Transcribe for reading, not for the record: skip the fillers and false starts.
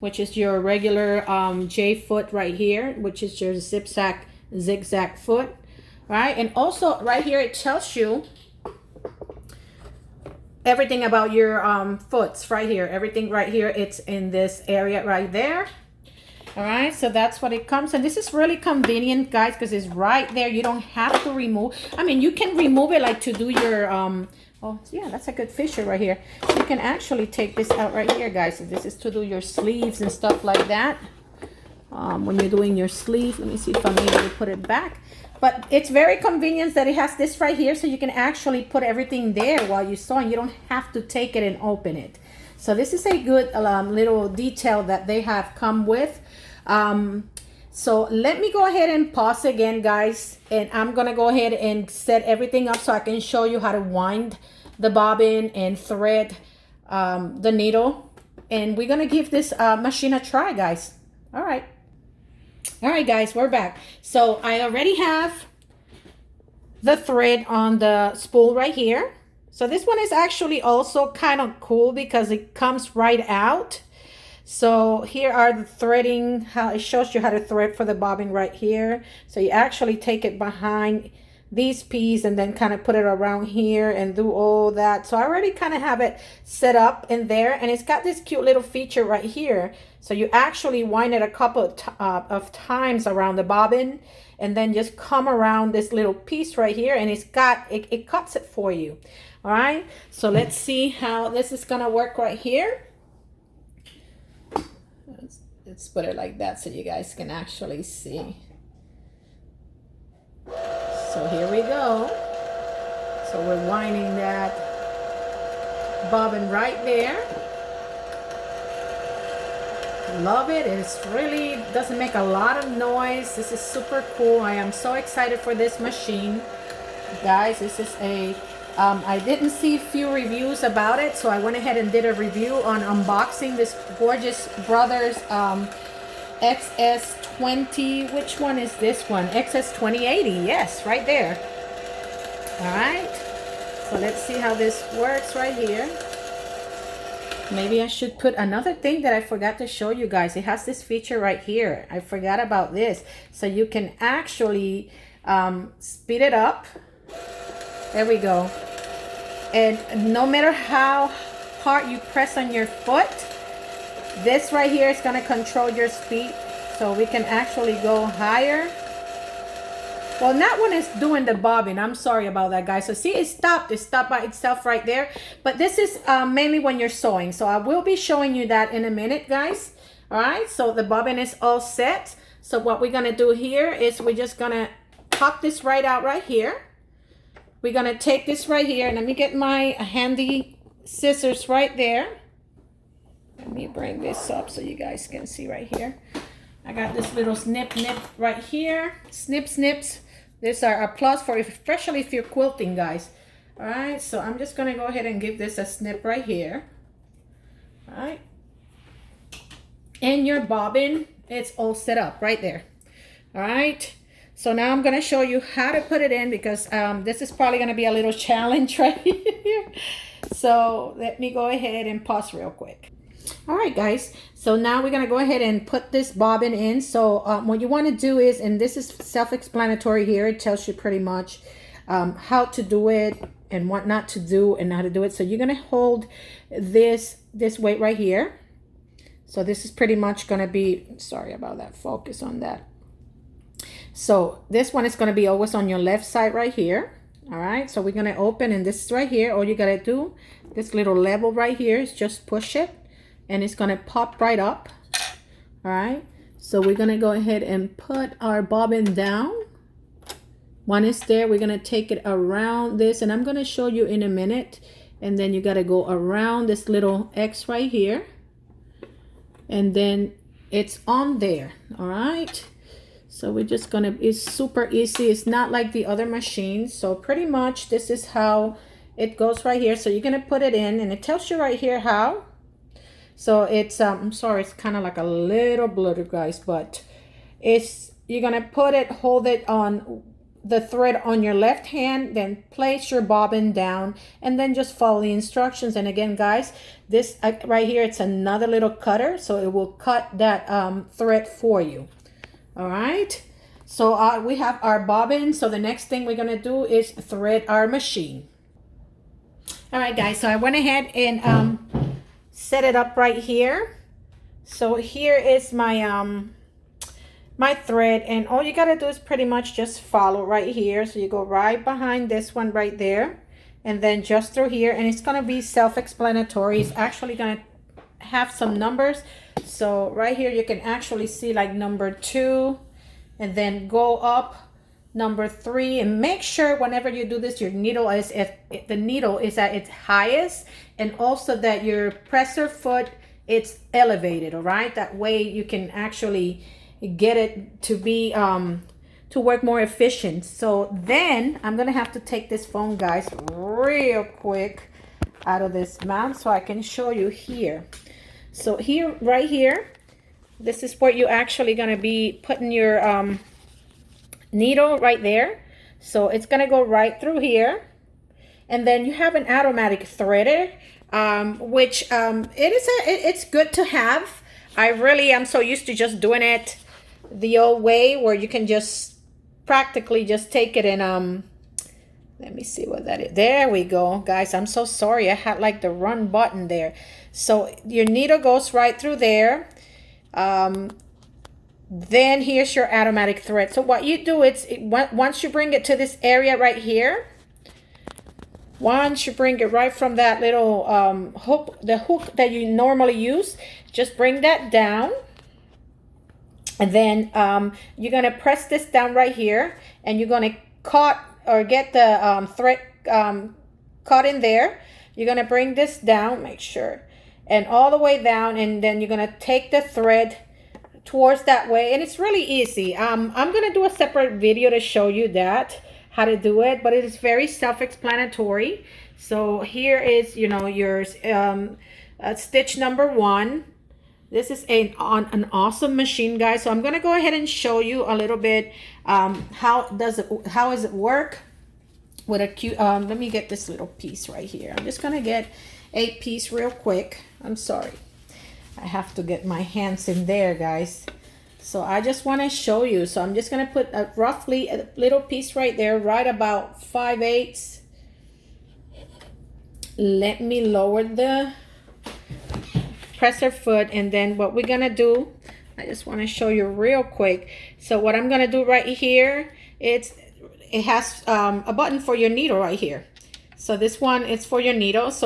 which is your regular J foot right here, which is your zigzag foot, right? And also right here it tells you everything about your foots right here. Everything right here, it's in this area right there. All right, so that's what it comes. And this is really convenient, guys, because it's right there. You don't have to remove. I mean, you can remove it like to do your oh yeah, that's a good fissure right here. You can actually take this out right here, guys. This is to do your sleeves and stuff like that. When you're doing your sleeve, let me see if I'm able to put it back. But it's very convenient that it has this right here, so you can actually put everything there while you're sewing. You don't have to take it and open it. So this is a good little detail that they have come with. So let me go ahead and pause again, guys, and I'm gonna go ahead and set everything up so I can show you how to wind the bobbin and thread the needle. And we're gonna give this machine a try, guys. All right, guys, we're back. So I already have the thread on the spool right here. So this one is actually also kind of cool because it comes right out. So here are the threading, how it shows you how to thread for the bobbin right here. So you actually take it behind these pieces and then kind of put it around here and do all that. So I already kind of have it set up in there, and it's got this cute little feature right here. So you actually wind it a couple of times around the bobbin and then just come around this little piece right here, and it's got, it cuts it for you. All right, so let's see how this is gonna work right here. Let's put it like that so you guys can actually see. So here we go. So we're winding that bobbin right there. Love it. It's really doesn't make a lot of noise. This is super cool. I am so excited for this machine, guys. This is a I didn't see a few reviews about it, so I went ahead and did a review on unboxing this gorgeous Brothers XS20. Which one is this one? XS2080. Yes, right there. All right. So let's see how this works right here. Maybe I should put another thing that I forgot to show you guys. It has this feature right here. I forgot about this. So you can actually speed it up. There we go. And no matter how hard you press on your foot, this right here is going to control your speed. So we can actually go higher. Well, that one is doing the bobbin. I'm sorry about that, guys. So see, it stopped by itself right there. But this is mainly when you're sewing. So I will be showing you that in a minute, guys. All right, so the bobbin is all set. So what we're going to do here is we're just going to pop this right out right here. We're going to take this right here, and let me get my handy scissors right there. Let me bring this up so you guys can see right here. I got this little snip right here. Snips. These are a plus for, especially if you're quilting, guys. All right, so I'm just going to go ahead and give this a snip right here. All right. And your bobbin, it's all set up right there. All right. So now I'm going to show you how to put it in, because this is probably going to be a little challenge right here. So let me go ahead and pause real quick. All right, guys. So now we're going to go ahead and put this bobbin in. So what you want to do is, and this is self-explanatory here. It tells you pretty much how to do it and what not to do and how to do it. So you're going to hold this weight right here. So this is pretty much going to be, sorry about that, focus on that. So this one is going to be always on your left side right here. All right, so we're going to open, and this is right here. All you got to do, this little level right here, is just push it, and it's going to pop right up. All right, so we're going to go ahead and put our bobbin down. One is there. We're going to take it around this, and I'm going to show you in a minute. And then you got to go around this little X right here, and then it's on there. All right. So we're just gonna, it's super easy. It's not like the other machines. So pretty much this is how it goes right here. So you're gonna put it in, and it tells you right here how. So it's, I'm sorry, it's kind of like a little blurred, guys, but it's, you're gonna put it, hold it on the thread on your left hand, then place your bobbin down, and then just follow the instructions. And again, guys, this right here, it's another little cutter, so it will cut that thread for you. All right, so we have our bobbin. So the next thing we're gonna do is thread our machine. All right, guys, so I went ahead and set it up right here. So here is my my thread, and all you gotta do is pretty much just follow right here. So you go right behind this one right there, and then just through here, and it's gonna be self-explanatory. It's actually gonna have some numbers. So right here you can actually see like number 2, and then go up number 3, and make sure whenever you do this, your needle is at its highest, and also that your presser foot, it's elevated. All right, that way you can actually get it to be to work more efficient. So then I'm gonna have to take this phone, guys, real quick out of this mount so I can show you here. So here, right here, this is where you actually gonna be putting your needle right there. So it's gonna go right through here, and then you have an automatic threader, which it's good to have. I'm so used to just doing it the old way, where you can just practically just take it and let me see what that is. There we go, guys. I'm so sorry, I had like the run button there. So your needle goes right through there. Then here's your automatic thread. So what you do is once you bring it to this area right here, once you bring it right from that little hook, the hook that you normally use, just bring that down. And then you're gonna press this down right here, and you're gonna cut or get the thread caught in there. You're gonna bring this down, make sure, and all the way down, and then you're gonna take the thread towards that way, and it's really easy. I'm gonna do a separate video to show you that, how to do it, but it is very self-explanatory. So here is, you know, your stitch number 1. This is an awesome machine, guys. So I'm gonna go ahead and show you a little bit how does it work with a cute. Let me get this little piece right here. I'm just gonna get a piece real quick. I'm sorry, I have to get my hands in there, guys. So I just want to show you. So I'm just gonna put roughly a little piece right there, right about 5/8. Let me lower the presser foot, and then what we're gonna do, I just want to show you real quick. So what I'm gonna do right here, it has a button for your needle right here. So this one is for your needle. So